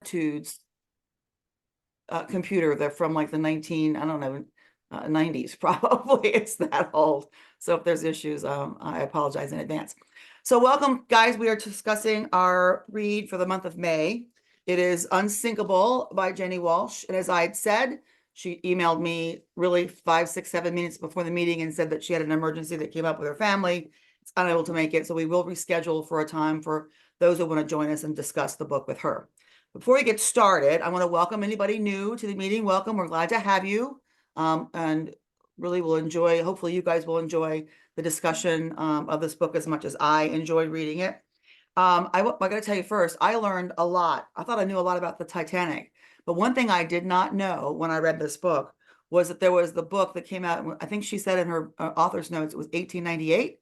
Platitudes computer. They're from like the 90s, probably. It's that old. So if there's issues, I apologize in advance. So welcome, guys. We are discussing our read for the month of May. It is Unsinkable by Jenny Walsh. And as I had said, she emailed me really 5, 6, 7 minutes before the meeting and said that she had an emergency that came up with her family. It's unable to make it. So we will reschedule for a time for those who want to join us and discuss the book with her. Before we get started, I want to welcome anybody new to the meeting. Welcome. We're glad to have you. And really will enjoy, hopefully you guys will enjoy the discussion of this book as much as I enjoyed reading it. I got to tell you first, I learned a lot. I thought I knew a lot about the Titanic, but one thing I did not know when I read this book was that there was the book that came out, I think she said in her author's notes, it was 1898,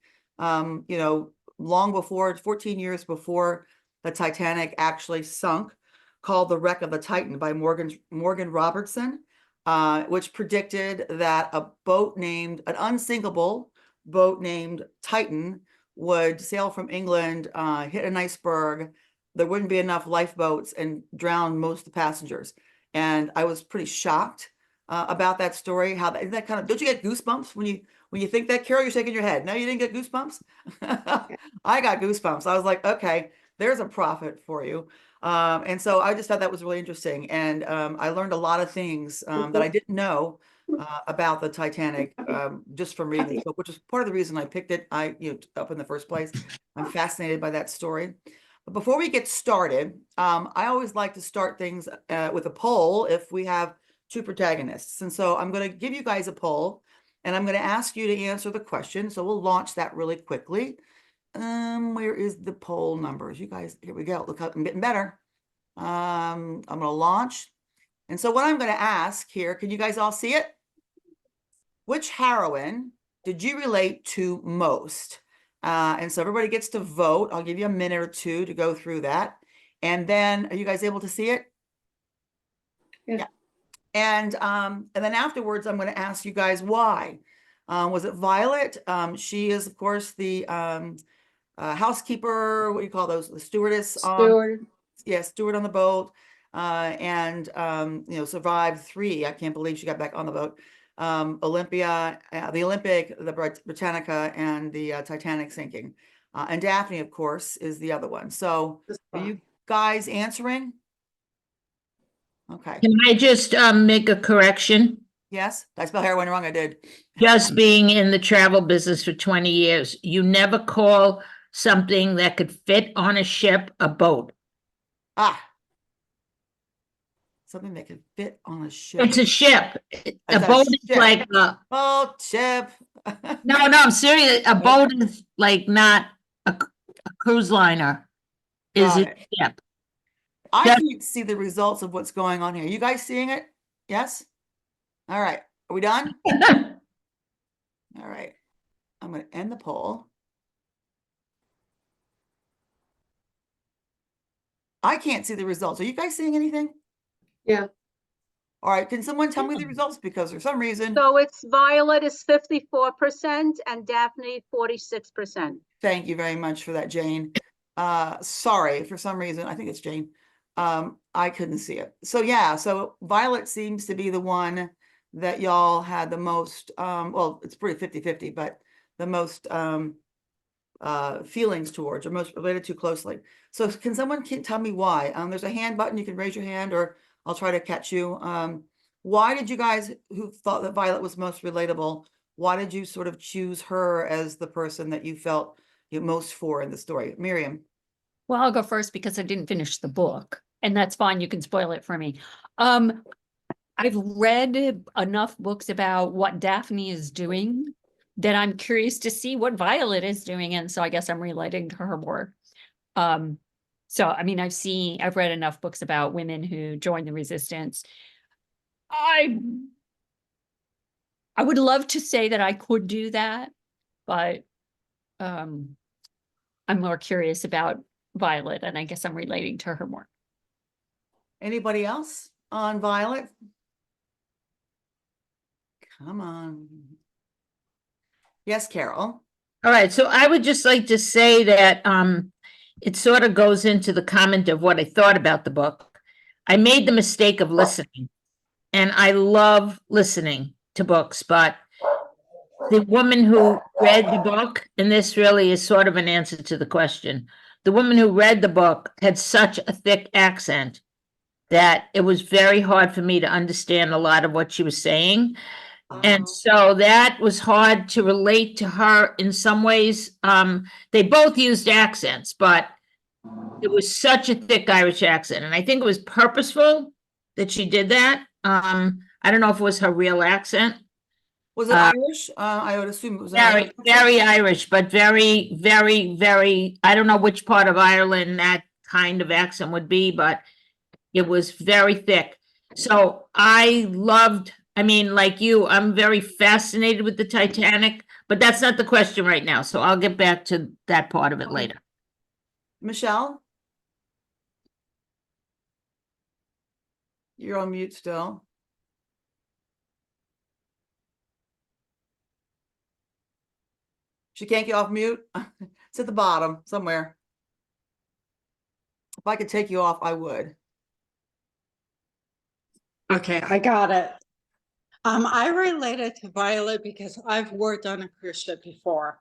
long before, 14 years before the Titanic actually sunk, called The Wreck of the Titan by Morgan Robertson, which predicted that an unsinkable boat named Titan would sail from England, hit an iceberg. There wouldn't be enough lifeboats and drown most of the passengers. And I was pretty shocked about that story. How that kind of, don't you get goosebumps when you think that, Carol? You're shaking your head. No, you didn't get goosebumps? I got goosebumps. I was like, okay, there's a prophet for you. And so I just thought that was really interesting. And I learned a lot of things that I didn't know about the Titanic just from reading this book, which is part of the reason I picked it up in the first place. I'm fascinated by that story. But before we get started, I always like to start things with a poll if we have two protagonists. And so I'm going to give you guys a poll, and I'm going to ask you to answer the question. So we'll launch that really quickly. Where is the poll numbers? You guys, here we go. Look how I'm getting better. I'm going to launch. And so what I'm going to ask here, can you guys all see it? Which heroine did you relate to most? And so everybody gets to vote. I'll give you a minute or two to go through that. And then, are you guys able to see it? Yeah. And then afterwards, I'm going to ask you guys why. Was it Violet? She is, of course, the housekeeper. What do you call those? The stewardess. Steward. Steward on the boat. And survived 3. I can't believe she got back on the boat. Olympia, the Olympic, the Britannica, and the Titanic sinking. And Daphne, of course, is the other one. So are you guys answering? Okay. Can I just make a correction? Yes. Did I spell heroin wrong? I did. Just being in the travel business for 20 years, you never call something that could fit on a ship a boat. Something that can fit on a ship. It's a ship. A boat is like a boat, ship. No, I'm serious. A boat is like not a cruise liner. Is a ship. I can't see the results of what's going on here. You guys seeing it? Yes? All right. Are we done? All right. I'm going to end the poll. I can't see the results. Are you guys seeing anything? Yeah. All right. Can someone tell me the results? Because for some reason. So it's Violet is 54% and Daphne 46%. Thank you very much for that, Jane. Sorry, for some reason, I think it's Jane. I couldn't see it. So yeah, so Violet seems to be the one that y'all had the most, well, it's pretty 50-50, but the most feelings towards or most related to closely. So can someone tell me why? There's a hand button. You can raise your hand or I'll try to catch you. Why did you guys who thought that Violet was most relatable, why did you sort of choose her as the person that you felt most for in the story? Miriam. Well, I'll go first because I didn't finish the book, and that's fine. You can spoil it for me. I've read enough books about what Daphne is doing that I'm curious to see what Violet is doing. And so I guess I'm relating to her more. So, I mean, I've read enough books about women who joined the resistance. I would love to say that I could do that, but I'm more curious about Violet, and I guess I'm relating to her more. Anybody else on Violet? Come on. Yes, Carol. All right. So I would just like to say that it sort of goes into the comment of what I thought about the book. I made the mistake of listening. And I love listening to books, but the woman who read the book, and this really is sort of an answer to the question. The woman who read the book had such a thick accent that it was very hard for me to understand a lot of what she was saying. And so that was hard to relate to her in some ways. They both used accents, but it was such a thick Irish accent. And I think it was purposeful that she did that. I don't know if it was her real accent. Was it Irish? I would assume it was an Very, Irish. very Irish, but very, very, very, I don't know which part of Ireland that kind of accent would be, but it was very thick. So I mean, like you, I'm very fascinated with the Titanic, but that's not the question right now. So I'll get back to that part of it later. Michelle? You're on mute still. She can't get off mute. It's at the bottom somewhere. If I could take you off, I would. Okay, I got it. I related to Violet because I've worked on a cruise ship before.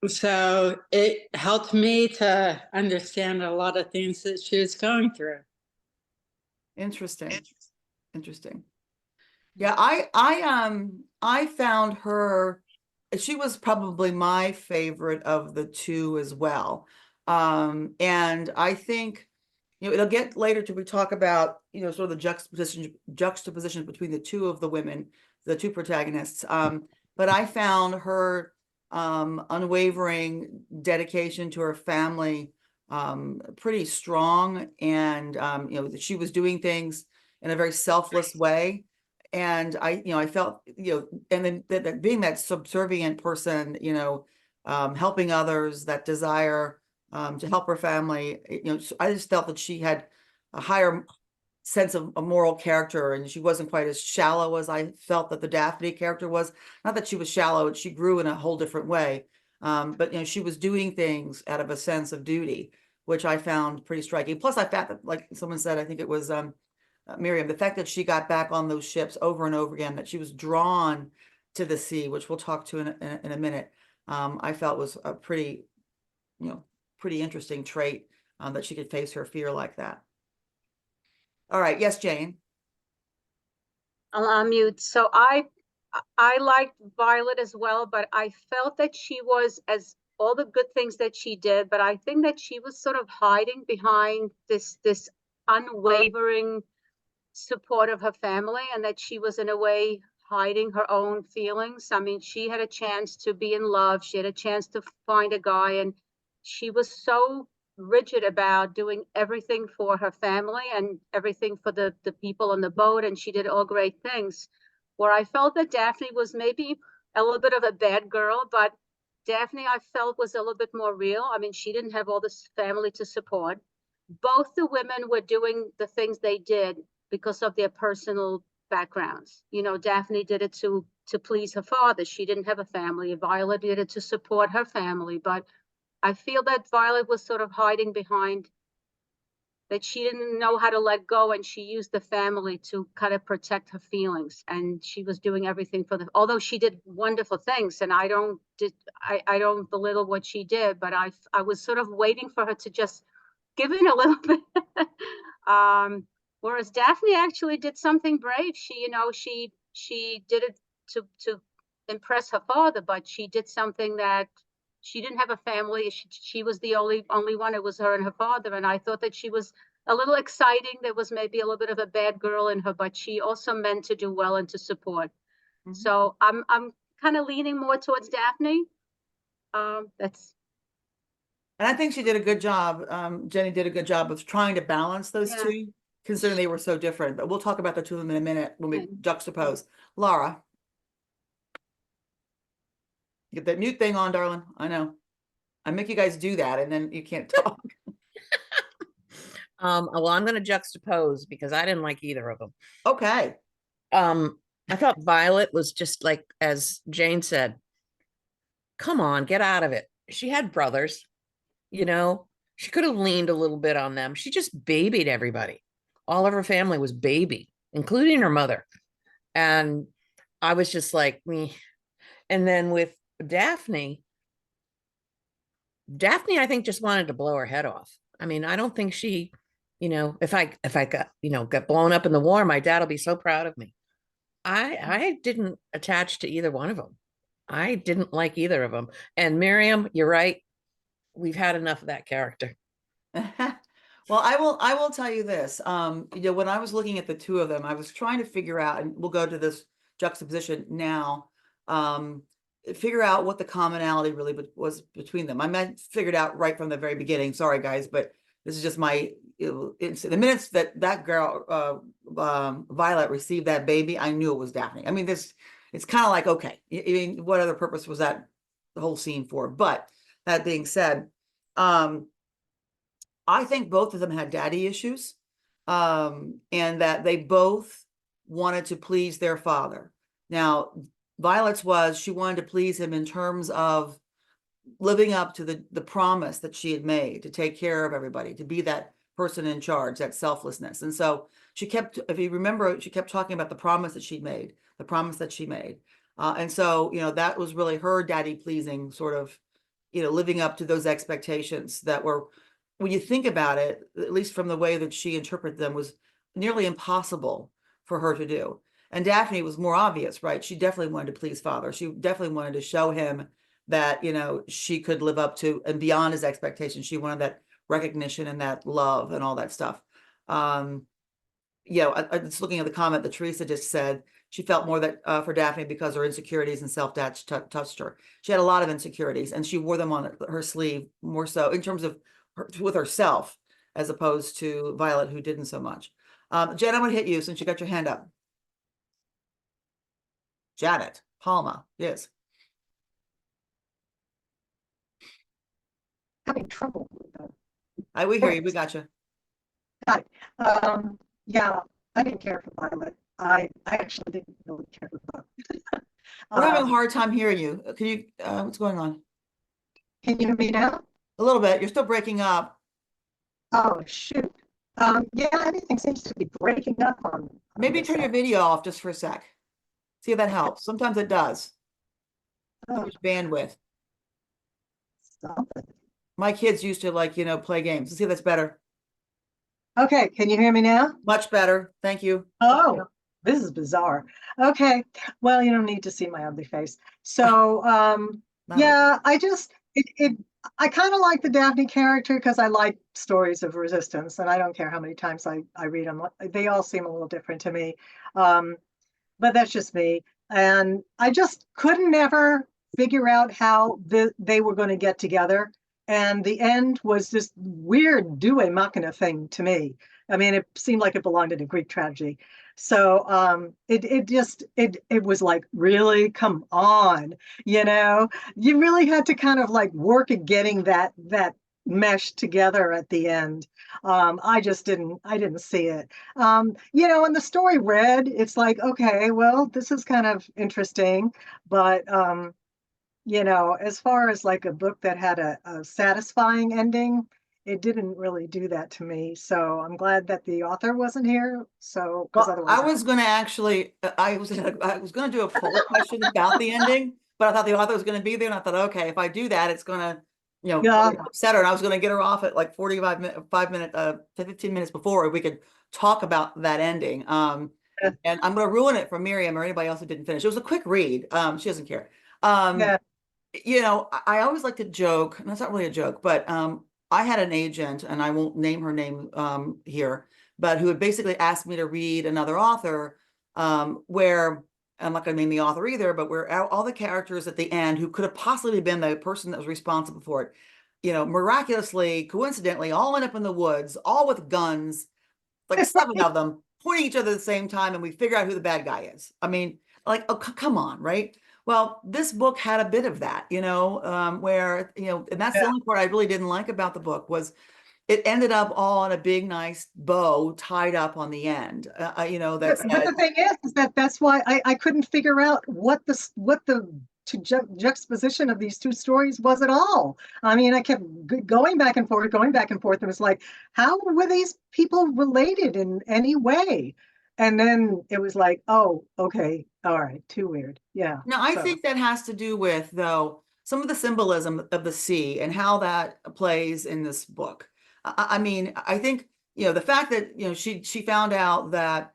So it helped me to understand a lot of things that she was going through. Interesting. Interesting. Yeah, I found her, she was probably my favorite of the two as well. And I think, you know, it'll get later to we talk about, you know, sort of the juxtaposition between the two of the women, the two protagonists. But I found her unwavering dedication to her family pretty strong, and you know, that she was doing things in a very selfless way. And I felt, you know, and then that being that subservient person, you know, helping others, that desire to help her family, you know, so I just felt that she had a higher sense of a moral character, and she wasn't quite as shallow as I felt that the Daphne character was. Not that she was shallow, she grew in a whole different way. But you know, she was doing things out of a sense of duty, which I found pretty striking. Plus, I found that, like someone said, I think it was Miriam, the fact that she got back on those ships over and over again, that she was drawn to the sea, which we'll talk to in a minute, I felt was a pretty, you know, pretty interesting trait, that she could face her fear like that. All right, yes, Jane. I'll unmute. So I liked Violet as well, but I felt that she was, as all the good things that she did, but I think that she was sort of hiding behind this unwavering support of her family, and that she was in a way hiding her own feelings. I mean, she had a chance to be in love, she had a chance to find a guy, and she was so rigid about doing everything for her family and everything for the people on the boat, and she did all great things. Where I felt that Daphne was maybe a little bit of a bad girl, but Daphne I felt was a little bit more real. I mean, she didn't have all this family to support. Both the women were doing the things they did because of their personal backgrounds. You know, Daphne did it to please her father. She didn't have a family. Violet did it to support her family. But I feel that Violet was sort of hiding behind that she didn't know how to let go, and she used the family to kind of protect her feelings. And she was doing everything for the, although she did wonderful things, and I don't belittle what she did, but I was sort of waiting for her to just give in a little bit. Whereas Daphne actually did something brave. She, you know, she did it to impress her father, but she did something that she didn't have a family. She was the only one. It was her and her father. And I thought that she was a little exciting. There was maybe a little bit of a bad girl in her, but she also meant to do well and to support. Mhm. So I'm kind of leaning more towards Daphne. That's And I think she did a good job. Jenny did a good job of trying to balance those Yeah. two, considering they were so different. But we'll talk about the two of them in a minute when we Okay. juxtapose. Laura, get that mute thing on, darling. I know. I make you guys do that, and then you can't talk. Well, I'm going to juxtapose because I didn't like either of them. Okay. I thought Violet was just like, as Jane said, come on, get out of it. She had brothers, you know, she could have leaned a little bit on them. She just babied everybody. all of her family was baby, including her mother. And I was just like, me. And then with Daphne, I think just wanted to blow her head off. I mean, I don't think she, if I got, got blown up in the war, my dad will be so proud of me. I didn't attach to either one of them. I didn't like either of them. And Miriam, you're right. We've had enough of that character. Well, I will tell you this. When I was looking at the two of them, I was trying to figure out, and we'll go to this juxtaposition now, figure out what the commonality really was between them. I figured out right from the very beginning. Sorry, guys, but this is just my, the minutes that girl, Violet, received that baby, I knew it was Daphne. I mean, it's kind of like, okay, I mean, what other purpose was that the whole scene for? But that being said, I think both of them had daddy issues, and that they both wanted to please their father. Now, Violet's she wanted to please him in terms of living up to the promise that she had made to take care of everybody, to be that person in charge, that selflessness. And so she kept, if you remember, she kept talking about the promise that she made, and so, that was really her daddy pleasing, sort of, living up to those expectations that were, when you think about it, at least from the way that she interpreted them, was nearly impossible for her to do. And Daphne was more obvious, right? She definitely wanted to please father. She definitely wanted to show him that, she could live up to and beyond his expectations. She wanted that recognition and that love and all that stuff. I was looking at the comment that Teresa just said. She felt more that for Daphne because her insecurities and self-doubt touched her. She had a lot of insecurities, and she wore them on her sleeve more so in terms of with herself, as opposed to Violet, who didn't so much. Jen, I'm going to hit you since you got your hand up. Janet Palma, yes. Having trouble with that. We hear you. We got you. Hi. Yeah, I didn't care for Violet. I actually didn't really care for her. We're having a hard time hearing you. Can you, what's going on? Can you hear me now? A little bit. You're still breaking up. Oh, shoot. Yeah, everything seems to be breaking up on Maybe this turn your app. video off just for a sec. See if that helps. Sometimes it does. Oh, Bandwidth. something. My kids used to play games. Let's see if that's better. Okay, can you hear me now? Much better. Thank you. Oh, this is bizarre. Okay, well, you don't need to see my ugly face. So, yeah, I kind of like the Daphne character because I like stories of resistance, and I don't care how many times I read them. They all seem a little different to me. But that's just me. And I just couldn't ever figure out how they were going to get together. And the end was this weird Due Machina thing to me. I mean, it seemed like it belonged in a Greek tragedy. So it was like, really, come on, you really had to kind of like work at getting that mesh together at the end. I didn't see it. And the story read, it's like, okay, well, this is kind of interesting, but as far as like a book that had a satisfying ending, it didn't really do that to me. So I'm glad that the author wasn't here. So, because Well, otherwise, I was going to actually, I was going to do a poll question about the ending, but I thought the author was going to be there, and I thought, okay, if I do that, it's going to, Yeah. upset her, and I was going to get her off at like 15 minutes before we could talk about that ending. Yeah. And I'm going to ruin it for Miriam or anybody else who didn't finish. It was a quick read. She doesn't care. Yeah. I always like to joke, and that's not really a joke, but I had an agent, and I won't name her name here, but who had basically asked me to read another author where, I'm not going to name the author either, but where all the characters at the end who could have possibly been the person that was responsible for it, miraculously, coincidentally, all went up in the woods, all with guns, like 7 of them, pointing each other at the same time, and we figure out who the bad guy is. I mean, like, oh, come on, right? Well, this book had a bit of that, where, and that's the only part I really didn't like about the book was it ended up all on a big, nice bow tied up on the end. That's But the thing is that that's why I couldn't figure out what the juxtaposition of these two stories was at all. I mean, I kept going back and forth, going back and forth. It was like, how were these people related in any way? And then it was like, oh, okay, all right, too weird. Yeah. Now, I so. think that has to do with, though, some of the symbolism of the sea and how that plays in this book. I mean, I think, the fact that, she found out that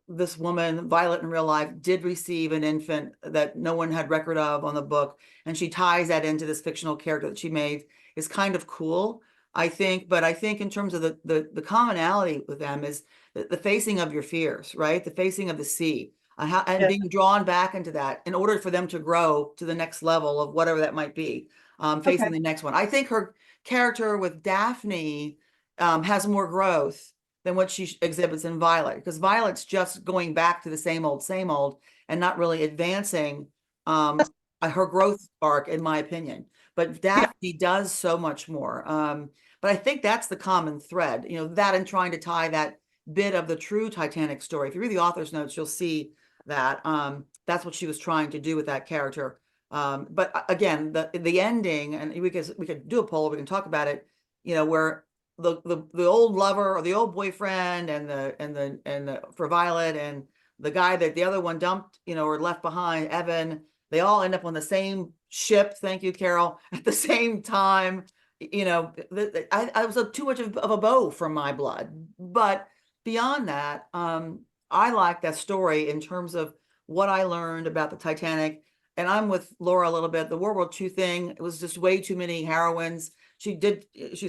this woman, Violet in real life, did receive an infant that no one had record of on the book, and she ties that into this fictional character that she made is kind of cool, I think. But I think in terms of the commonality with them is the facing of your fears, right? The facing of the sea. And being drawn back into that in order for them to grow to the next level of whatever that might be, facing the next one. I think her character with Daphne has more growth than what she exhibits in Violet, because Violet's just going back to the same old, and not really advancing her growth arc, in my opinion. But Daphne does so much more. But I think that's the common thread, that and trying to tie that bit of the true Titanic story. If you read the author's notes, you'll see that that's what she was trying to do with that character. But again, the ending, and we could do a poll, we can talk about it, where the old lover or the old boyfriend and the for Violet, and the guy that the other one dumped, or left behind, Evan, they all end up on the same ship. Thank you, Carol. At the same time, I was too much of a bow for my blood. But beyond that, I like that story in terms of what I learned about the Titanic. And I'm with Laura a little bit. The World War II thing, it was just way too many heroines. She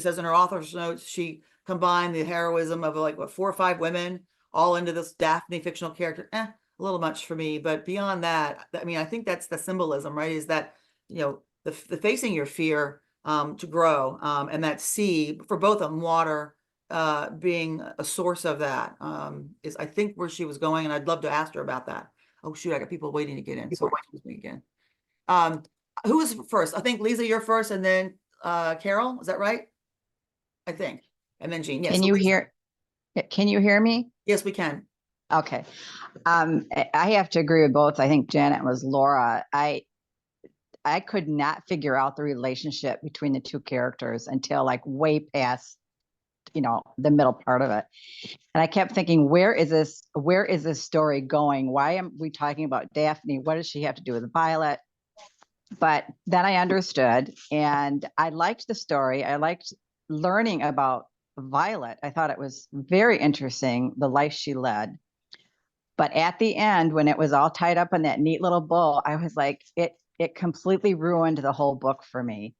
says in her author's notes, she combined the heroism of like 4 or 5 women all into this Daphne fictional character. A little much for me. But beyond that, I mean, I think that's the symbolism, right? Is that, the facing your fear to grow, and that sea for both of them, water being a source of that, is I think where she was going, and I'd love to ask her about that. Oh shoot, I got people waiting to get in. Sorry, excuse me again. Who was first? I think Lisa, you're first, and then Carol. Is that right? I think, and then Jean. Yes. Can you hear? Can you hear me? Yes, we can. Okay. I have to agree with both. I think Janet was Laura. I could not figure out the relationship between the two characters until like way past, the middle part of it. And I kept thinking, where is this story going? Why am we talking about Daphne? What does she have to do with Violet? But then I understood, and I liked the story. I liked learning about Violet. I thought it was very interesting, the life she led. But at the end, when it was all tied up in that neat little bow, I was like, it completely ruined the whole book for me.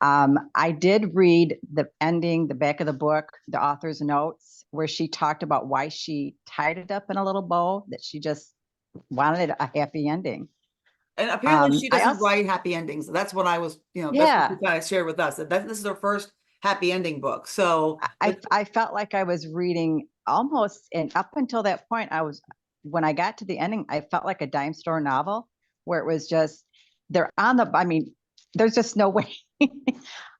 I did read the ending, the back of the book, the author's notes, where she talked about why she tied it up in a little bow, that she just wanted a happy ending. And apparently she doesn't also, write happy endings. That's what I was, that's yeah, what she kind of shared with us, that this is her first happy ending book. So I felt like I was reading almost, and up until that point, when I got to the ending, I felt like a dime store novel where it was just, I mean, there's just no way.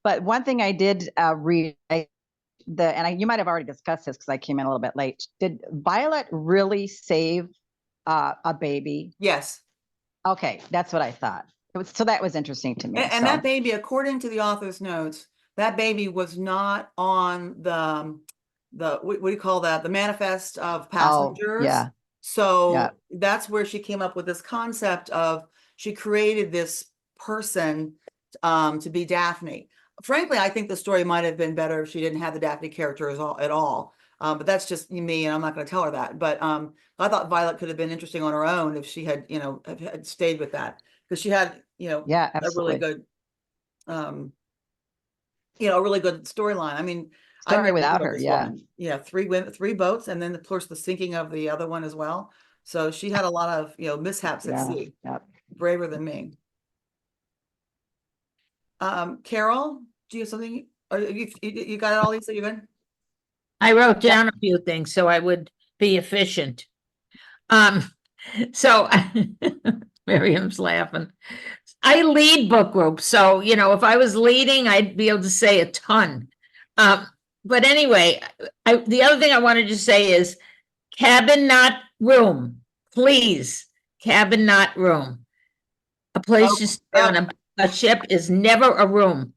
But one thing I did read, you might have already discussed this because I came in a little bit late. Did Violet really save a baby? Yes. Okay, that's what I thought. So that was interesting to me. And that baby, according to the author's notes, that baby was not on the what do you call that? The manifest of passengers. Oh, yeah. So that's where she came up with this concept of, she created this person to be Daphne. Frankly, I think the story might have been better if she didn't have the Daphne character at all. But that's just me, and I'm not going to tell her that. But I thought Violet could have been interesting on her own if she had, had stayed with that, because she had, yeah, a really good, a really good storyline. I mean, story without her, yeah, 3 boats, and then of course the sinking of the other one as well. So she had a lot of mishaps at sea. Braver than me. Carol, do you have something? Or you got it all, Lisa? You good? I wrote down a few things so I would be efficient. So Miriam's laughing. I lead book groups, so if I was leading, I'd be able to say a ton. But anyway, the other thing I wanted to say is cabin, not room. Please, cabin, not room. A place you stay on a ship is never a room.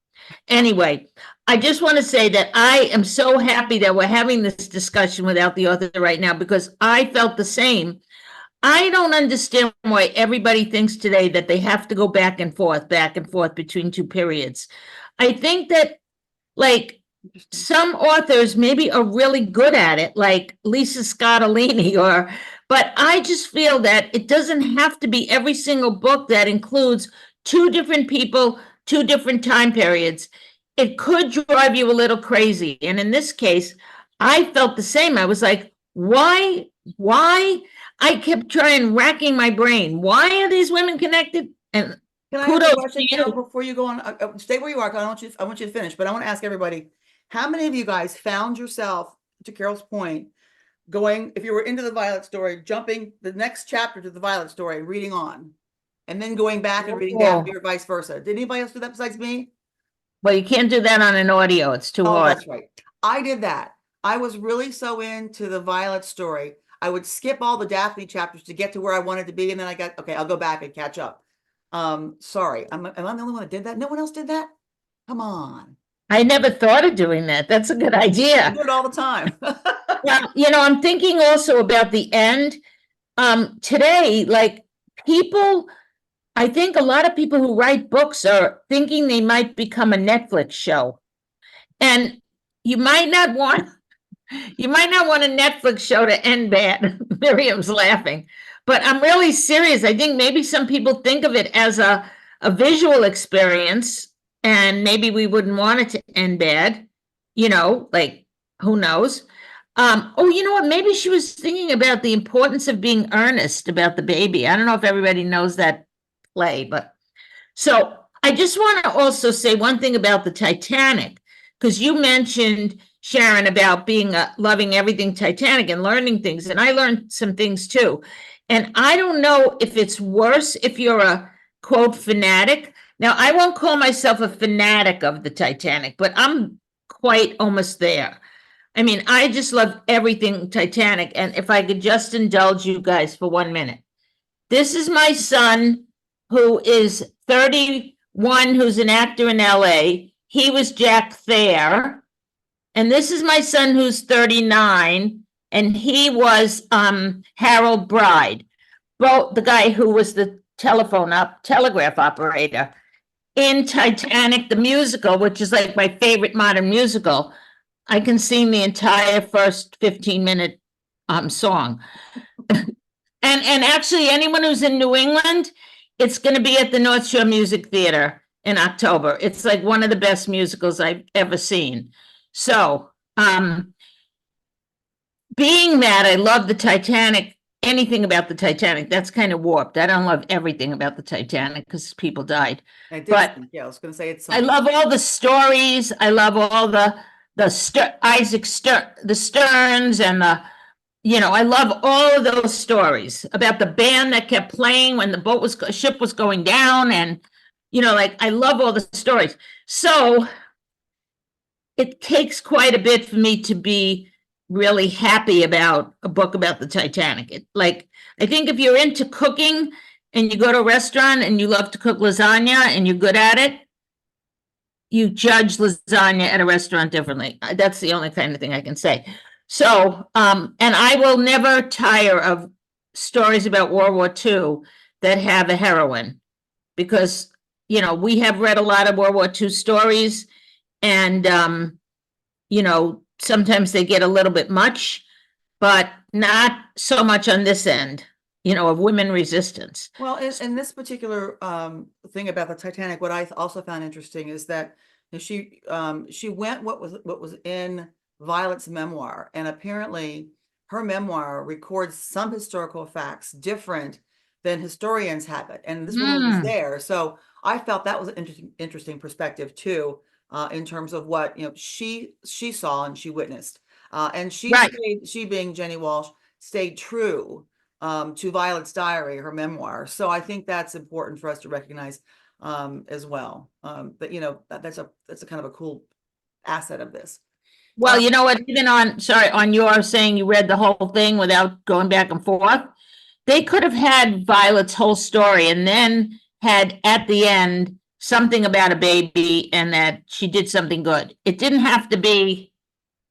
Anyway, I just want to say that I am so happy that we're having this discussion without the author right now, because I felt the same. I don't understand why everybody thinks today that they have to go back and forth between two periods. I think that, like, some authors maybe are really good at it, like Lisa Scottolini, but I just feel that it doesn't have to be every single book that includes two different people, two different time periods. It could drive you a little crazy. And in this case, I felt the same. I was like, why? I kept trying, racking my brain. Why are these women connected? And Can I kudos ask a to question, you. Carol, before you go on? Stay where you are, 'cause I want you to finish, but I want to ask everybody, how many of you guys found yourself, to Carol's point, going, if you were into the Violet story, jumping the next chapter to the Violet story and reading on, and then going back and reading Daphne, or vice versa? Did anybody else do that besides me? Well, you can't do that on an audio. It's too Oh, hard. that's right. I did that. I was really so into the Violet story. I would skip all the Daphne chapters to get to where I wanted to be, and then I got, okay, I'll go back and catch up. Sorry, am I the only one that did that? No one else did that? Come on. I never thought of doing that. That's a good I idea. do it all the time. Well, I'm thinking also about the end. Today, like, people, I think a lot of people who write books are thinking they might become a Netflix show. And you might not want a Netflix show to end bad. Miriam's laughing. But I'm really serious. I think maybe some people think of it as a visual experience, and maybe we wouldn't want it to end bad. Like, who knows? Oh, you know what? Maybe she was thinking about the importance of being earnest about the baby. I don't know if everybody knows that play, but so I just want to also say one thing about the Titanic, because you mentioned, Sharon, about being loving everything Titanic and learning things, and I learned some things too. And I don't know if it's worse if you're a quote fanatic. Now, I won't call myself a fanatic of the Titanic, but I'm quite almost there. I mean, I just love everything Titanic. And if I could just indulge you guys for 1 minute. This is my son, who is 31, who's an actor in LA. He was Jack Thayer. And this is my son, who's 39, and he was Harold Bride, both the guy who was the telegraph operator in Titanic, the musical, which is like my favorite modern musical. I can sing the entire first 15-minute song. And actually, anyone who's in New England, it's going to be at the North Shore Music Theater in October. It's like one of the best musicals I've ever seen. So, being that I love the Titanic, anything about the Titanic, that's kind of warped. I don't love everything about the Titanic because people died. But yeah, I was going to say it's. I love all the stories. I love all the Isaac Stern, the Sterns, and I love all of those stories about the band that kept playing when the ship was going down, and I love all the stories. So it takes quite a bit for me to be really happy about a book about the Titanic. I think if you're into cooking and you go to a restaurant and you love to cook lasagna and you're good at it, you judge lasagna at a restaurant differently. That's the only kind of thing I can say. So, and I will never tire of stories about World War II that have a heroine, because, we have read a lot of World War II stories, and, sometimes they get a little bit much, but not so much on this end, of women resistance. Well, in this particular thing about the Titanic, what I also found interesting is that she went what was in Violet's memoir, and apparently her memoir records some historical facts different than historians have it, and this woman was there. So I felt that was an interesting perspective too, in terms of what she saw and she witnessed, and she being Jenny Walsh stayed true to Violet's diary, her memoir. So I think that's important for us to recognize as well. But that's a kind of a cool asset of this. Well, you know what, even on your saying you read the whole thing without going back and forth, they could have had Violet's whole story and then had at the end something about a baby and that she did something good. It didn't have to be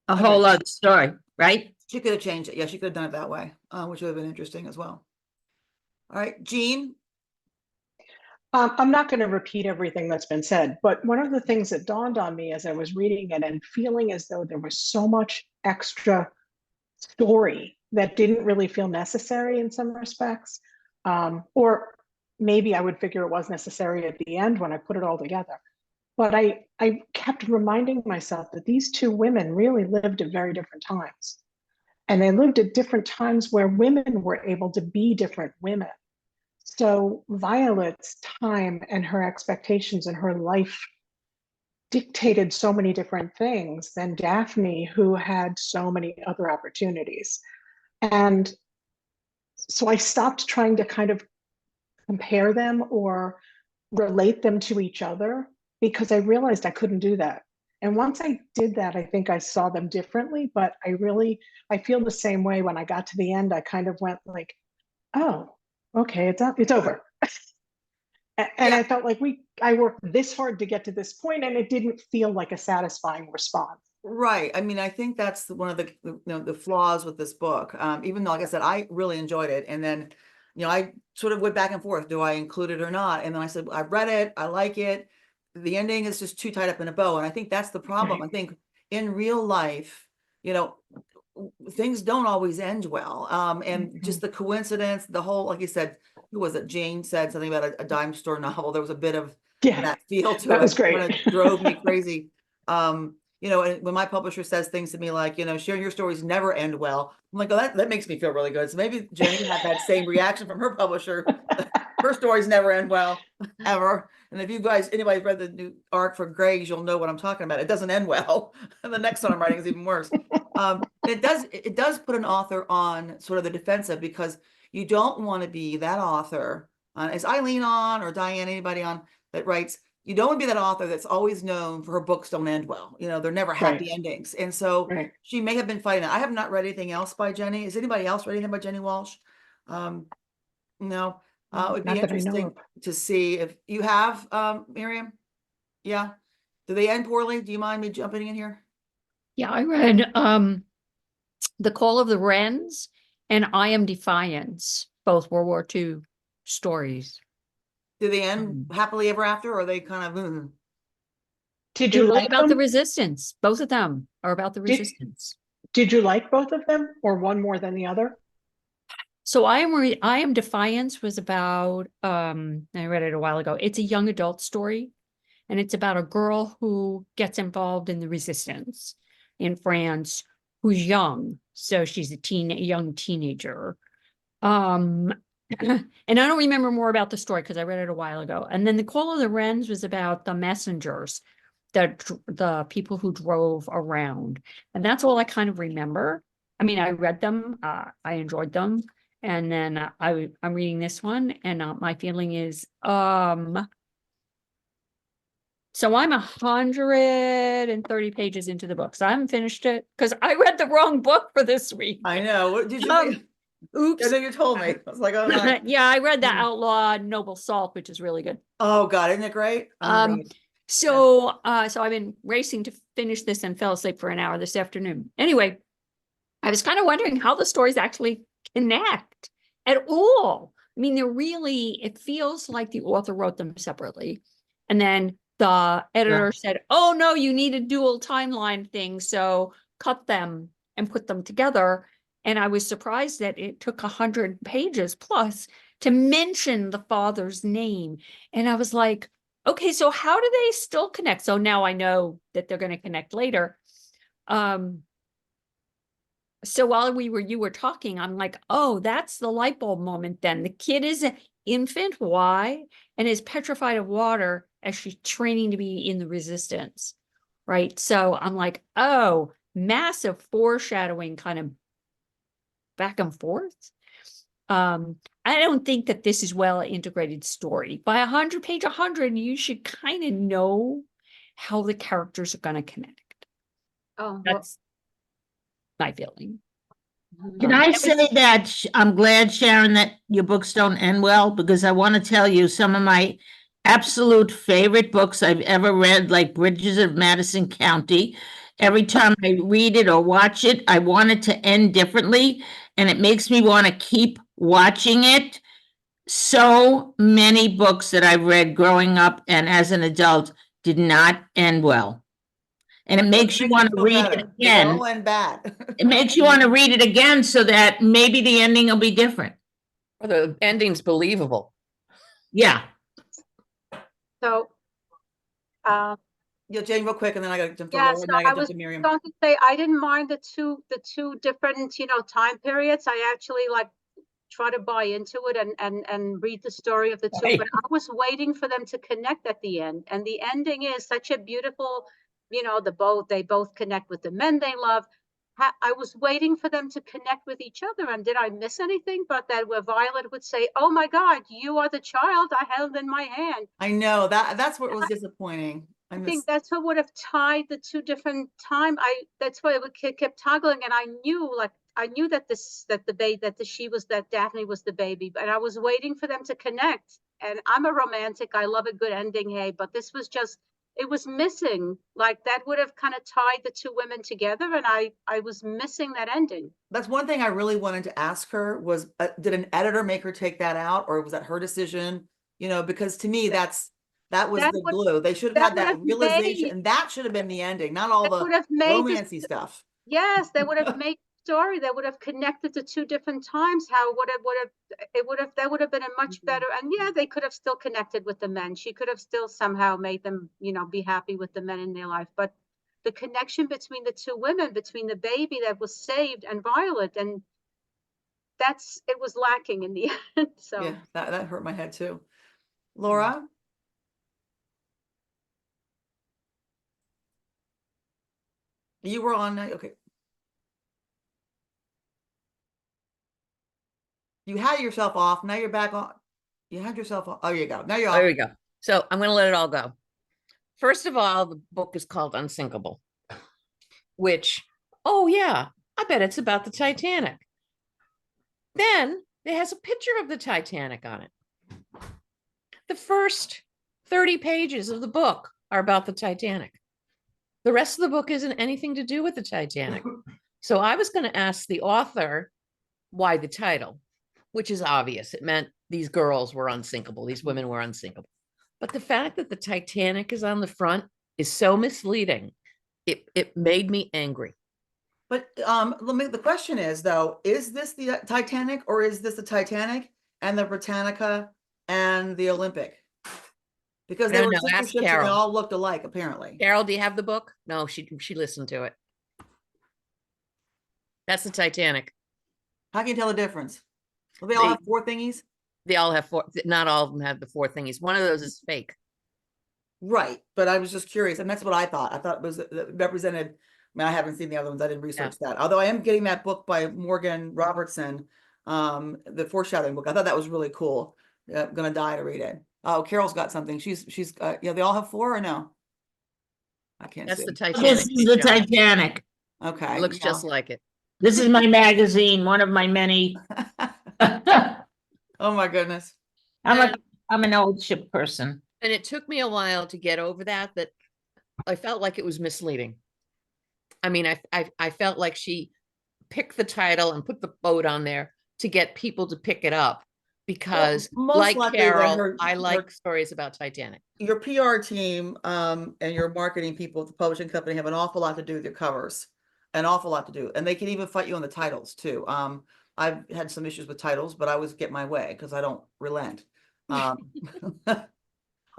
a whole other story, right? She could have changed it. Yeah, she could have done it that way, which would have been interesting as well. All right, Jean. I'm not going to repeat everything that's been said, but one of the things that dawned on me as I was reading it and feeling as though there was so much extra story that didn't really feel necessary in some respects, or maybe I would figure it was necessary at the end when I put it all together. But I kept reminding myself that these two women really lived at very different times. And they lived at different times where women were able to be different women. So Violet's time and her expectations and her life dictated so many different things than Daphne, who had so many other opportunities. And so I stopped trying to kind of compare them or relate them to each other because I realized I couldn't do that. And once I did that, I think I saw them differently, but I feel the same way when I got to the end. I kind of went like, oh, okay, it's over. And I felt like I worked this hard to get to this point, and it didn't feel like a satisfying response. Right. I mean, I think that's one of the flaws with this book. Even though, like I said, I really enjoyed it. And then, I sort of went back and forth. Do I include it or not? And then I said, I read it. I like it. The ending is just too tied up in a bow. And I think that's the problem. Right. I think in real life, things don't always end well. And just the coincidence, the whole, like you said, who was it? Jane said something about a dime store novel. There was a bit of that feel to it. That was great. When it drove me crazy. And when my publisher says things to me like, sharing your stories never end well, I'm like, oh, that makes me feel really good. So maybe Jenny had that same reaction from her publisher. Her stories never end well, ever. And if anybody's read the new arc for Greg, you'll know what I'm talking about. It doesn't end well. And the next one I'm writing is even worse. It does put an author on sort of the defensive because you don't want to be that author, as Eileen on or Diane, anybody on that writes, you don't want to be that author that's always known for her books don't end well. They're never happy endings. And so she may have been fighting that. I have not read anything else by Jenny. Is anybody else read anything by Jenny Walsh? No. It would be interesting to see if you have, Miriam. Yeah. Do they end poorly? Do you mind me jumping in here? Yeah, I read The Call of the Wrens and I Am Defiance, both World War II stories. Do they end happily ever after, or are they kind of? Did you like about them? the resistance? Both of them are about the resistance. Did you like both of them, or one more than the other? So I Am Defiance was about, I read it a while ago. It's a young adult story, and it's about a girl who gets involved in the resistance in France, who's young. So she's a young teenager. And I don't remember more about the story because I read it a while ago. And then The Call of the Wrens was about the messengers, the people who drove around. And that's all I kind of remember. I mean, I read them, I enjoyed them. And then I'm reading this one, and my feeling is, so I'm 130 pages into the book. So I haven't finished it because I read the wrong book for this week. I know. What did you? Oops. I know you told me. I was like, oh no. Yeah, I read the Outlaw Noble Salt, which is really good. Oh God, isn't it great? So I've been racing to finish this and fell asleep for an hour this afternoon. Anyway, I was kind of wondering how the stories actually connect at all. I mean, it feels like the author wrote them separately. And then the editor said, oh no, you need a dual timeline thing. So cut them and put them together. And I was surprised that it took 100 pages plus to mention the father's name. And I was like, okay, so how do they still connect? So now I know that they're going to connect later. So while you were talking, I'm like, oh, that's the light bulb moment then. The kid is an infant, why? And is petrified of water as she's training to be in the resistance, right? So I'm like, oh, massive foreshadowing kind of back and forth. I don't think that this is well integrated story. By 100, you should kind of know how the characters are going to connect. Oh, That's my feeling. Can I say that I'm glad, Sharon, that your books don't end well, because I want to tell you some of my absolute favorite books I've ever read, like Bridges of Madison County. Every time I read it or watch it, I want it to end differently, and it makes me want to keep watching it. So many books that I've read growing up and as an adult did not end well. And it makes you want to feel read it better, 'cause they again. all end bad. It makes you want to read it again so that maybe the ending will be different. Or the ending's believable. Yeah. So, Yeah, Jane, real quick, and then I gotta jump to yeah, Laura, so and then I I gotta jump was to Miriam. going to say, I didn't mind the two different, time periods. I actually like try to buy into it and read the story of the two, Right. but I was waiting for them to connect at the end. And the ending is such a beautiful, they both connect with the men they love. I was waiting for them to connect with each other. And did I miss anything? But that where Violet would say, "Oh my God, you are the child I held in my hand." I know that's what was disappointing. I think that's what would have tied the two different time. That's why it kept toggling, and I knew that that Daphne was the baby, but I was waiting for them to connect. And I'm a romantic. I love a good ending, hey, but this was just it was missing. Like that would have kind of tied the two women together, and I was missing that ending. That's one thing I really wanted to ask her was, did an editor make her take that out, or was that her decision? Because to me, that was That the would glue. They should have that had would that have realization, made and that should have been the ending, not all that the would have made this romancy stuff. Yes, they would have made story that would have connected to two different times. How that would have been a much better. And yeah, they could have still connected with the men. She could have still somehow made them, be happy with the men in their life. But the connection between the two women, between the baby that was saved and Violet, and it was lacking in the end. So Yeah, that hurt my head too. Laura? You were on, okay. You had yourself off. Now you're back on. You had yourself off. Oh, you go. Now you're There off. we go. So I'm going to let it all go. First of all, the book is called Unsinkable, which, oh yeah, I bet it's about the Titanic. Then it has a picture of the Titanic on it. The first 30 pages of the book are about the Titanic. The rest of the book isn't anything to do with the Titanic. So I was going to ask the author why the title, which is obvious. It meant these girls were unsinkable. These women were unsinkable. But the fact that the Titanic is on the front is so misleading. It made me angry. But the question is though, is this the Titanic, or is this the Titanic and the Britannica and the Olympic? Because they were sister Ask ships and they Carol. all looked alike, apparently. Carol, do you have the book? No, she listened to it. That's the Titanic. How can you tell the difference? Well, they all have four thingies? They all have four. Not all of them have the four thingies. One of those is fake. Right, but I was just curious, and that's what I thought. I thought it was represented. I mean, I haven't seen the other ones. I didn't research that. Although I am getting that book by Morgan Robertson, the foreshadowing book. I thought that was really cool. I'm gonna die to read it. Oh, Carol's got something. She's they all have four or no? I can't That's see. the Titanic. This is the Titanic. Okay. It looks just like it. This is my magazine, one of my many. Oh my goodness. I'm an old ship person. And it took me a while to get over that I felt like it was misleading. I mean, I felt like she picked the title and put the boat on there to get people to pick it up because, like Carol, I like stories about Titanic. Your PR team and your marketing people at the publishing company have an awful lot to do with your covers, an awful lot to do, and they can even fight you on the titles too. I've had some issues with titles, but I always get my way because I don't relent. I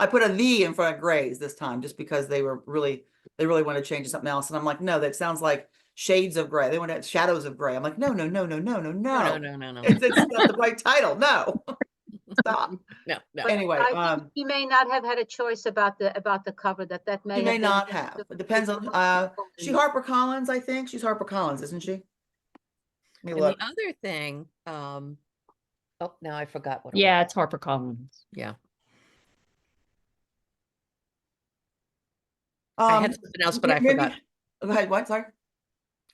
put a "the" in front of Grays this time just because they really wanted to change to something else, and I'm like, no, that sounds like Shades of Gray. They want to have Shadows of Gray. I'm like, no. No. It's not the right title. No. Stop. No. Anyway, I think you may not have had a choice about the cover that may she may have not have. It depends on she HarperCollins, I think. She's HarperCollins, isn't she? And the other thing, oh, now I forgot what it Yeah, was. it's HarperCollins. Yeah. I had something else, but I forgot. Go ahead. What? Sorry.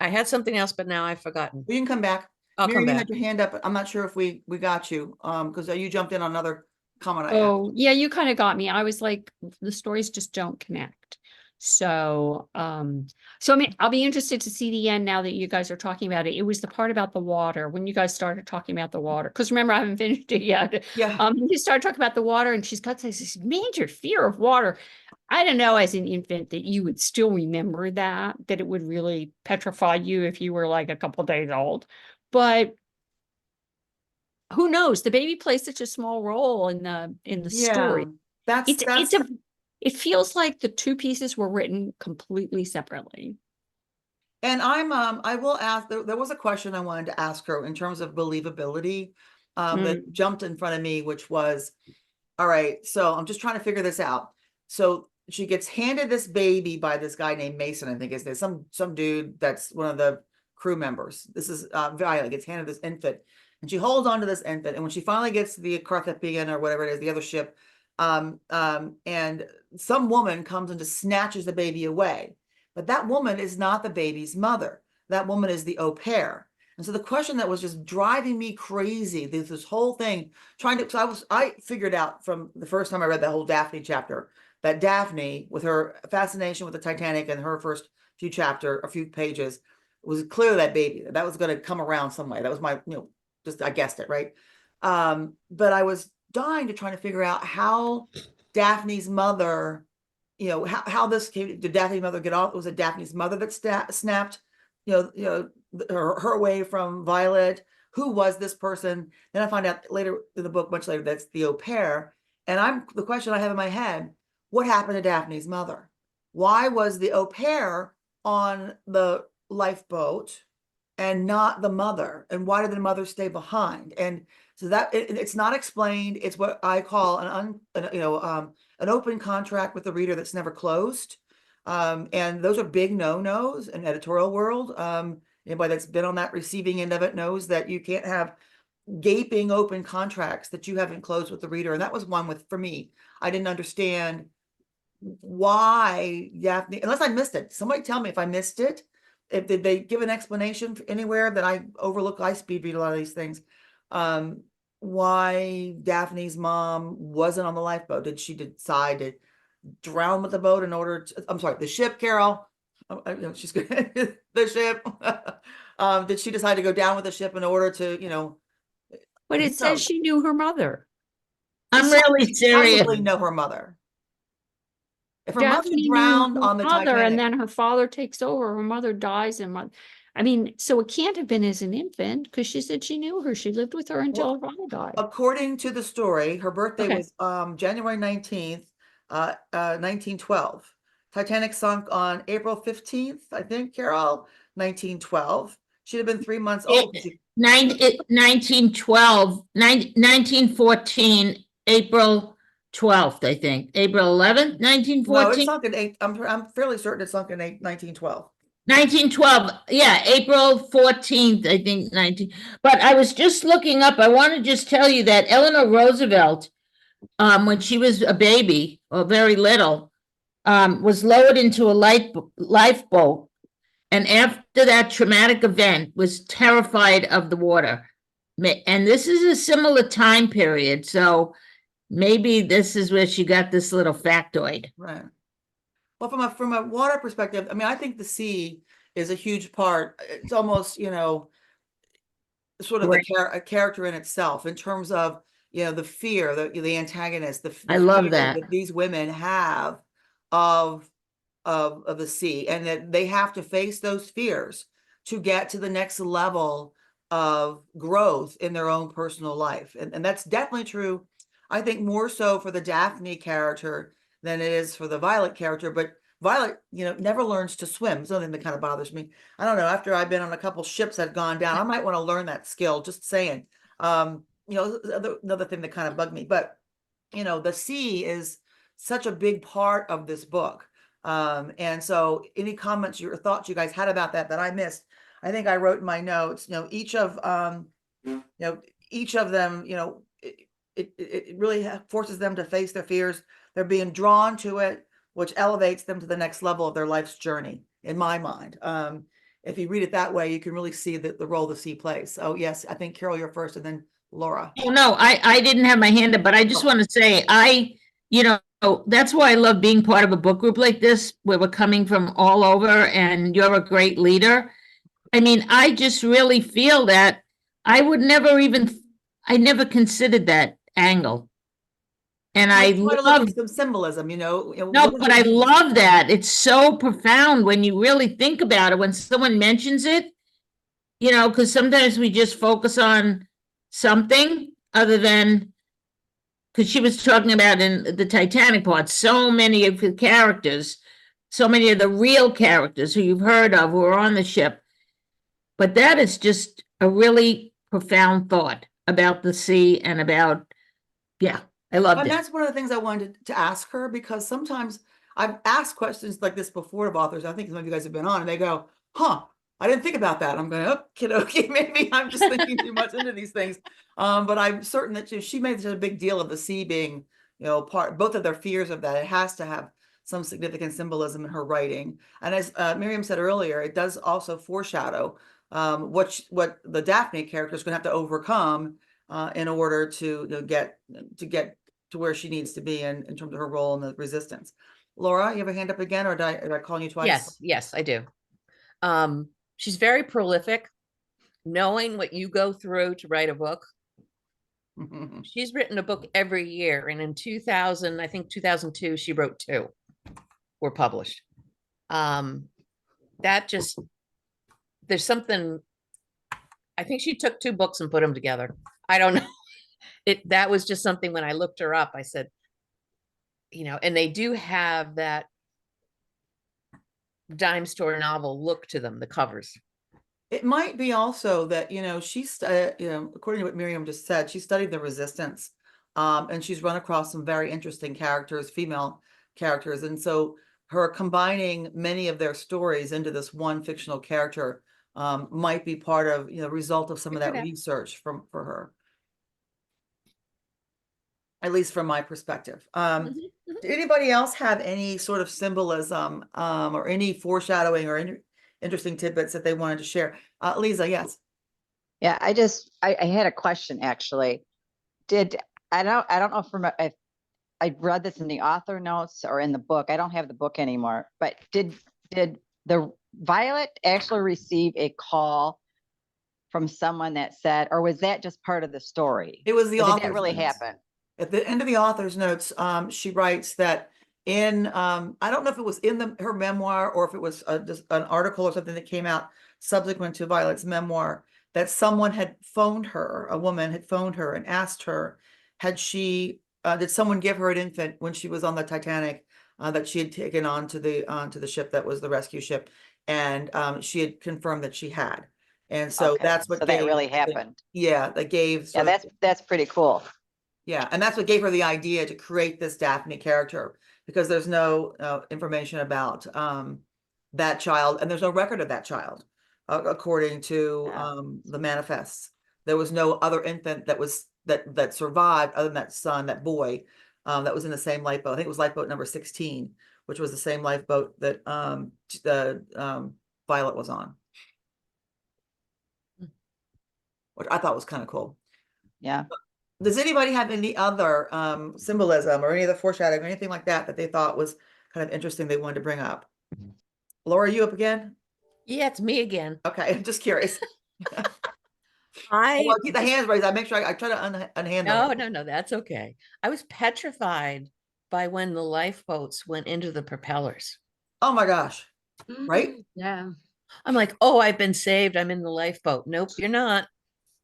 I had something else, but now I've forgotten. We can come back. I'll Mary, come you back. had your hand up. I'm not sure if we got you, because you jumped in on another comment I had. Oh, yeah, you kind of got me. I was like, the stories just don't connect. So, so I mean, I'll be interested to see the end now that you guys are talking about it. It was the part about the water, when you guys started talking about the water, because remember, I haven't finished it yet. Yeah. You started talking about the water and she's got this major fear of water. I don't know, as an infant, that you would still remember that it would really petrify you if you were like a couple days old. But who knows? The baby plays such a small role in the Yeah, story. that's It feels like the two pieces were written completely separately. and I will ask, there was a question I wanted to ask her in terms of believability, that jumped in front of me, which was, all right, so I'm just trying to figure this out. So she gets handed this baby by this guy named Mason, I think is there, some dude that's one of the crew members. This is Violet gets handed this infant, and she holds on to this infant, and when she finally gets to the Carpathian or whatever it is, the other ship, and some woman comes and just snatches the baby away. But that woman is not the baby's mother. That woman is the au pair. And so the question that was just driving me crazy, this whole thing, trying to, so I figured out from the first time I read that whole Daphne chapter, that Daphne, with her fascination with the Titanic and her first a few pages, was clearly that baby. That was going to come around some way. That was my, just, I guessed it, right? But I was dying to try to figure out how Daphne's mother, how this came, did Daphne's mother get off? Was it Daphne's mother that snapped, her away from Violet? Who was this person? Then I find out later in the book, much later, that's the au pair. And the question I have in my head, what happened to Daphne's mother? Why was the au pair on the lifeboat and not the mother? And why did the mother stay behind? And so that it's not explained. It's what I call an open contract with the reader that's never closed. And those are big no-nos in editorial world. Anybody that's been on that receiving end of it knows that you can't have gaping open contracts that you haven't closed with the reader. And that was one for me. I didn't understand why Daphne, unless I missed it. Somebody tell me if I missed it. Did they give an explanation anywhere that I overlook? I speed read a lot of these things. Why Daphne's mom wasn't on the lifeboat? Did she decide to drown with the boat in order to, I'm sorry, the ship, Carol? She's good. The ship. Did she decide to go down with the ship in order to, But it says she knew her mother. I'm really serious. Probably know her mother. If her mother Daphne drowned knew her on the mother, Titanic, and then her father takes over. Her mother dies, and I mean, so it can't have been as an infant because she said she knew her. She lived with her until her father died. according to the story, her birthday Okay. was January 19th, 1912. Titanic sunk on April 15th, I think, Carol, 1912. She'd have been 3 months old. 1912, 1914, April 12th, I think. April 11th, No, it 1914? sunk in I'm fairly certain it sunk in 1912. 1912, yeah, April 14th, I think, 19. But I was just looking up, I want to just tell you that Eleanor Roosevelt, when she was a baby, or very little, was lowered into a lifeboat, and after that traumatic event, was terrified of the water. And this is a similar time period, so maybe this is where she got this little factoid. Right. Well, from a water perspective, I mean, I think the sea is a huge part. It's almost, sort of Right. a character in itself in terms of, the fear, the antagonist, the I love fear that. these women have of the sea, and that they have to face those fears to get to the next level of growth in their own personal life. And that's definitely true, I think, more so for the Daphne character than it is for the Violet character. But Violet, never learns to swim. It's something that kind of bothers me. I don't know, after I've been on a couple ships that have gone down, I might want to learn that skill, just saying. Another thing that kind of bugged me. But the sea is such a big part of this book. And so any comments or thoughts you guys had about that I missed? I think I wrote in my notes, each of them, it really forces them to face their fears. They're being drawn to it, which elevates them to the next level of their life's journey, in my mind. if you read it that way, you can really see the role the sea plays. So yes, I think Carol, you're first, and then Laura. Oh, no, I didn't have my hand up, but I just want to say, you know, that's why I love being part of a book group like this, where we're coming from all over, and you're a great leader. I mean, I just really feel that I would never even, I never considered that angle. And I Let's try to look love, at some symbolism, no, what is but I it- love that. It's so profound when you really think about it, when someone mentions it, you know, because sometimes we just focus on something other than, because she was talking about in the Titanic part, so many of the characters, so many of the real characters who you've heard of who are on the ship. But that is just a really profound thought about the sea and about, yeah, I loved And it. that's one of the things I wanted to ask her, because sometimes I've asked questions like this before of authors. I think some of you guys have been on, and they go, huh, I didn't think about that. I'm going, okay, maybe I'm just thinking too much into these things. But I'm certain that she made such a big deal of the sea being, part, both of their fears of that. It has to have some significant symbolism in her writing. And as Miriam said earlier, it does also foreshadow what the Daphne character is going to have to overcome in order to get to where she needs to be in terms of her role in the resistance. Laura, you have a hand up again, or did I call you twice? Yes, I do. She's very prolific. Knowing what you go through to write a book, she's written a book every year, and in 2000, I think 2002, she wrote 2 were published. That just, there's something, I think she took 2 books and put them together. I don't know. That was just something when I looked her up, I said, and they do have that dime store novel look to them, the covers. It might be also that, she's, according to what Miriam just said, she studied the resistance, and she's run across some very interesting characters, female characters. And so her combining many of their stories into this one fictional character might be part of, result of some of that research for her. At least from my perspective. Did anybody else have any sort of symbolism or any foreshadowing or any interesting tidbits that they wanted to share? Lisa, yes. Yeah, I had a question actually. I don't know if I read this in the author notes or in the book. I don't have the book anymore, but did the Violet actually receive a call from someone that said, or was that just part of the story? It was the Or did that author's really notes. happen? At the end of the author's notes, she writes that in, I don't know if it was in her memoir or if it was just an article or something that came out subsequent to Violet's memoir, that someone had phoned her, a woman had phoned her and asked her, did someone give her an infant when she was on the Titanic that she had taken onto the ship that was the rescue ship, and she had confirmed that she had. And so Okay, that's what so that really happened. Yeah, that gave. Yeah, that's pretty cool. Yeah, and that's what gave her the idea to create this Daphne character, because there's no information about that child, and there's no record of that child, according to the manifests. There was no other infant that survived other than that son, that boy, that was in the same lifeboat. I think it was lifeboat number 16, which was the same lifeboat that Violet was on, which I thought was kind of cool. Yeah. Does anybody have any other symbolism or any other foreshadowing or anything like that they thought was kind of interesting they wanted to bring up? Laura, are you up again? Yeah, it's me again. Okay, I'm just curious. I Well, keep the hands raised. I make sure I try to unhand them. No, that's okay. I was petrified by when the lifeboats went into the propellers. Oh my gosh. Right? Yeah. I'm like, oh, I've been saved. I'm in the lifeboat. Nope, you're not.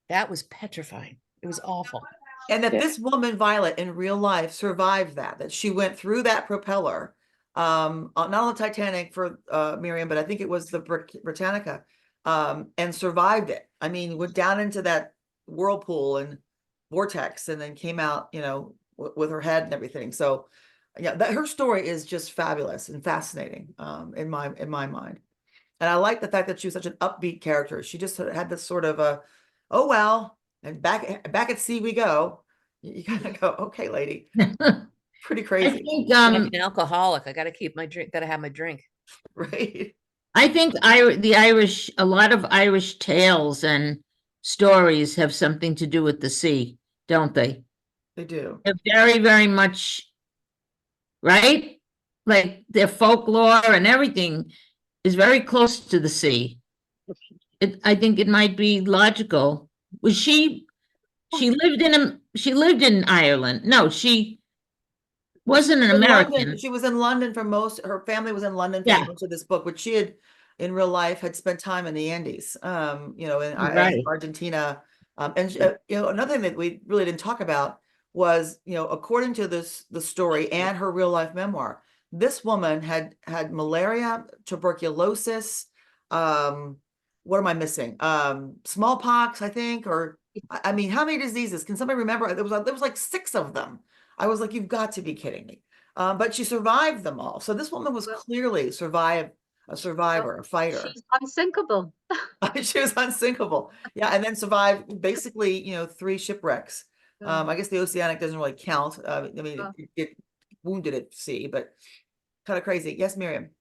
That was petrifying. It was awful. And that this woman, Violet, in real life survived that she went through that propeller, not on the Titanic for Miriam, but I think it was the Britannica, and survived it. I mean, went down into that whirlpool and vortex and then came out, with her head and everything. So yeah, her story is just fabulous and fascinating in my mind. And I like the fact that she was such an upbeat character. She just had this sort of oh well, and back at sea we go. You kind of go, okay, lady. Pretty I crazy. think, I'm an alcoholic. I got to keep my drink. Got to have my drink. Right. I think a lot of Irish tales and stories have something to do with the sea, don't they? They do. They're very, very much, right? Like their folklore and everything is very close to the sea. I think it might be logical. Was she lived in Ireland? No, she wasn't an In London, American. she was in London for her family was in London for Yeah. most of this book, but she had in real life had spent time in the Andes, in Right. Argentina. Another thing that we really didn't talk about was, according to the story and her real life memoir, this woman had malaria, tuberculosis, what am I missing? Smallpox, I think, or I mean, how many diseases? Can somebody remember? There was like 6 of them. I was like, you've got to be kidding me. But she survived them all. So this woman was clearly a survivor, a fighter. She's unsinkable. She was unsinkable. Yeah, and then survived basically, 3 shipwrecks. I guess the oceanic doesn't really count. I mean, it wounded at sea, but kind of crazy. Yes, Miriam.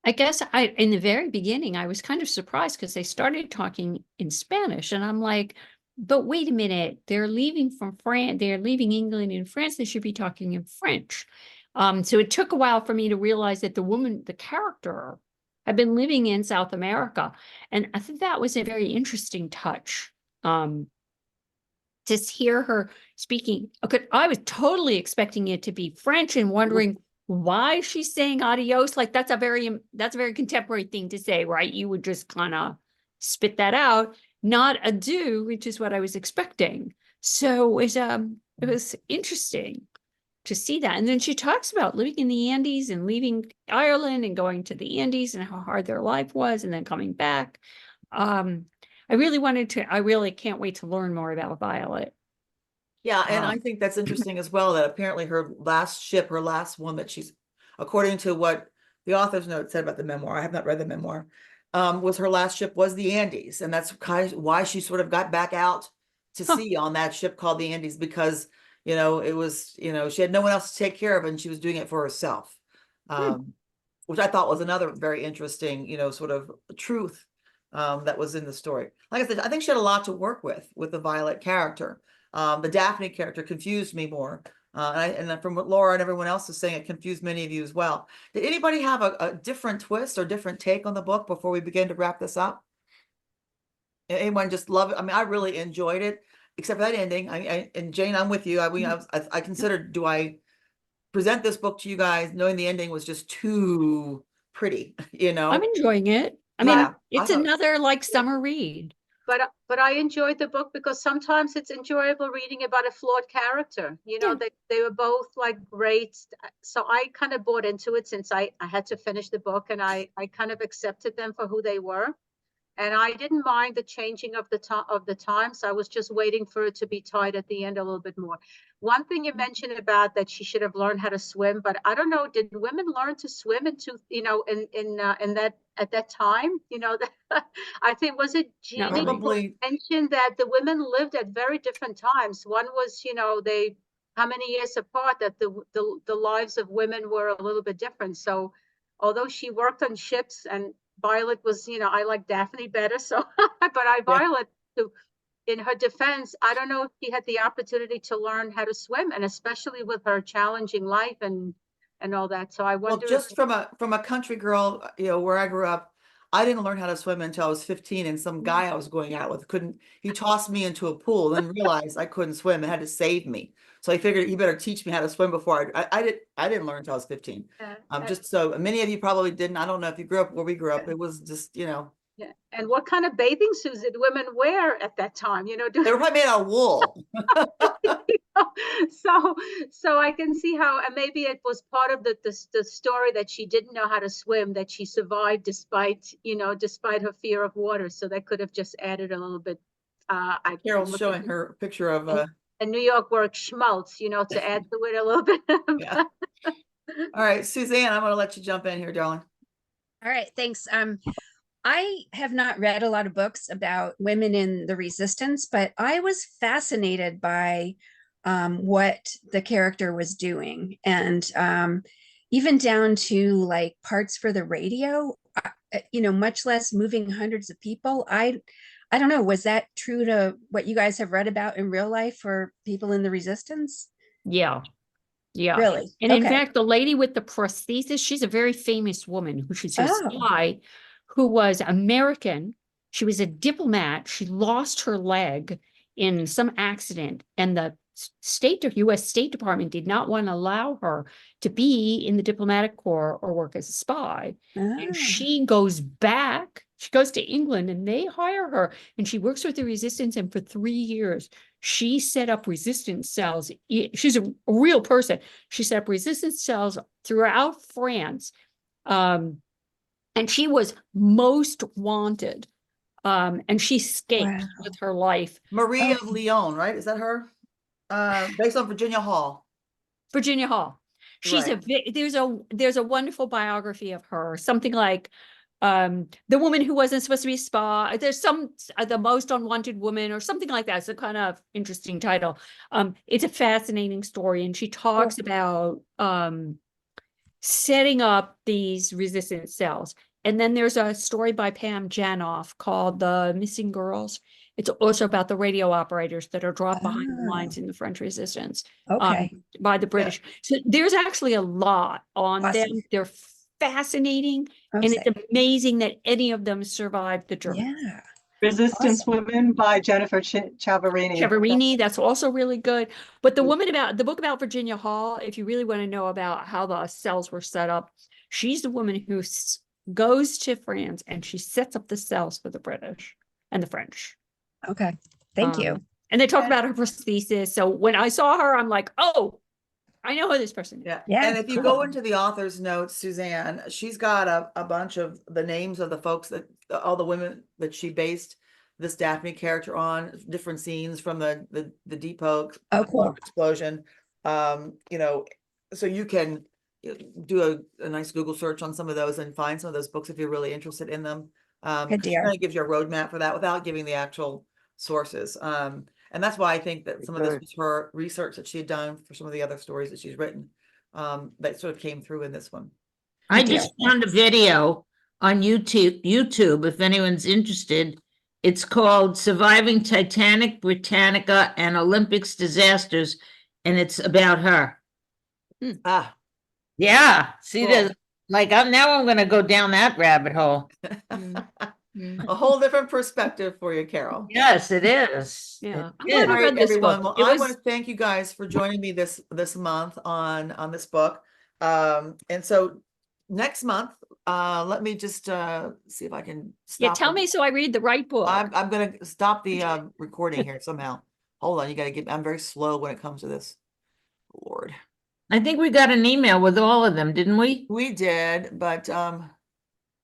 I guess in the very beginning, I was kind of surprised because they started talking in Spanish, and I'm like, but wait a minute, they're leaving from France, they're leaving England and France, they should be talking in French. So it took a while for me to realize that the character, had been living in South America. And I think that was a very interesting touch. Just hear her speaking. Okay, I was totally expecting it to be French and wondering why she's saying adios. Like that's a very contemporary thing to say, right? You would just kind of spit that out, not adieu, which is what I was expecting. So it was interesting to see that. And then she talks about living in the Andes and leaving Ireland and going to the Andes and how hard their life was and then coming back. I really can't wait to learn more about Violet. Yeah, and I think that's interesting as well, that apparently her last one that she's, according to what the author's note said about the memoir, I have not read the memoir, was her last ship was the Andes. And that's kind of why she sort of got back out to sea on that ship called the Andes, because, it was, she had no one else to take care of and she was doing it for herself. Which I thought was another very interesting, sort of truth that was in the story. Like I said, I think she had a lot to work with the Violet character. The Daphne character confused me more. And from what Laura and everyone else is saying, it confused many of you as well. Did anybody have a different twist or different take on the book before we begin to wrap this up? Anyone just love it? I mean, I really enjoyed it, except for that ending. And Jane, I'm with you. I considered, do I present this book to you guys knowing the ending was just too pretty, I'm enjoying it. I mean, Yeah, it's another like summer read. But I enjoyed the book because sometimes it's enjoyable reading about a flawed character. They were both like great. So I kind of bought into it since I had to finish the book, and I kind of accepted them for who they were. And I didn't mind the changing of the times. I was just waiting for it to be tied at the end a little bit more. One thing you mentioned about that she should have learned how to swim, but I don't know, did women learn to swim in that at that time? I think, was it Jeannie Probably. mentioned that the women lived at very different times. One was, they how many years apart, that the lives of women were a little bit different. So although she worked on ships, and Violet was, I like Daphne better. So, but Violet, in her defense, I don't know if she had the opportunity to learn how to swim, and especially with her challenging life and all that. So I wonder. Well, just from a country girl, where I grew up, I didn't learn how to swim until I was 15, and some guy I was going out with he tossed me into a pool, then realized I couldn't swim and had to save me. So I figured he better teach me how to swim before I didn't learn until I was 15. Just so many of you probably didn't. I don't know if you grew up where we grew up. It was just, Yeah. And what kind of bathing suits did women wear at that time? They were probably made out of wool. So I can see how, and maybe it was part of the story that she didn't know how to swim, that she survived despite her fear of water. So that could have just added a little bit. Carol's showing her picture of a New York word schmaltz, to add to it a little bit. Yeah. All right, Suzanne, I'm going to let you jump in here, darling. All right, thanks. I have not read a lot of books about women in the resistance, but I was fascinated by what the character was doing. And even down to like parts for the radio, much less moving hundreds of people. I don't know, was that true to what you guys have read about in real life for people in the resistance? Yeah. Yeah. Really? And in Okay. fact, the lady with the prosthesis, she's a very famous woman who she's a Oh. spy who was American. She was a diplomat. She lost her leg in some accident, and the U.S. State Department did not want to allow her to be in the diplomatic corps or work as a spy. And Ah. she goes back. She goes to England, and they hire her, and she works with the resistance. And for 3 years, she set up resistance cells. She's a real person. She set up resistance cells throughout France. And she was most wanted. And she escaped Wow. with her life. Marie of Okay. Lyon, right? Is that her? Based on Virginia Hall. Virginia Hall. She's Right. there's a wonderful biography of her, something like the woman who wasn't supposed to be a spy. There's some the most unwanted woman or something like that. It's a kind of interesting title. It's a fascinating story, and she talks about setting up these resistance cells. And then there's a story by Pam Janoff called The Missing Girls. It's also about the radio operators that are dropped behind the lines in the French resistance Okay. by the British. So there's actually a lot on them. Awesome. They're fascinating, and Okay. it's amazing that any of them survived the Germans. Yeah. Resistance Awesome. Women by Jennifer Ciavarini. Chiaverini, that's also really good. But the book about Virginia Hall, if you really want to know about how the cells were set up, she's the woman who goes to France and she sets up the cells for the British and the French. Okay. Thank you. And they talk about her prosthesis. So when I saw her, I'm like, oh, I know who this person is. Yeah. Yeah, And if you cool. go into the author's notes, Suzanne, she's got a bunch of the names of the folks all the women that she based this Daphne character on, different scenes from the depot cool. explosion. So you can do a nice Google search on some of those and find some of those books if you're really interested in them. Good It deal. kind of gives you a roadmap for that without giving the actual sources. And that's why I think that some of this was her research that she had done for some of the other stories that she's written, that sort of came through in this one. I Good just deal. found a video on YouTube, if anyone's interested. It's called Surviving Titanic, Britannica, and Olympics Disasters, and it's about her. Ah, Yeah, see, Cool. there's like now I'm gonna go down that rabbit hole. a whole different perspective for you, Carol. Yes, it is. Yeah. I'm It glad is. I All read right, this everyone. book. Well, It I was want to thank you guys for joining me this month on this book. And so next month, let me just see if I can yeah, stop. tell me so I read the right book. I'm gonna stop the recording here somehow. Hold on, I'm very slow when it comes to this. Lord. I think we got an email with all of them, didn't we? We did, but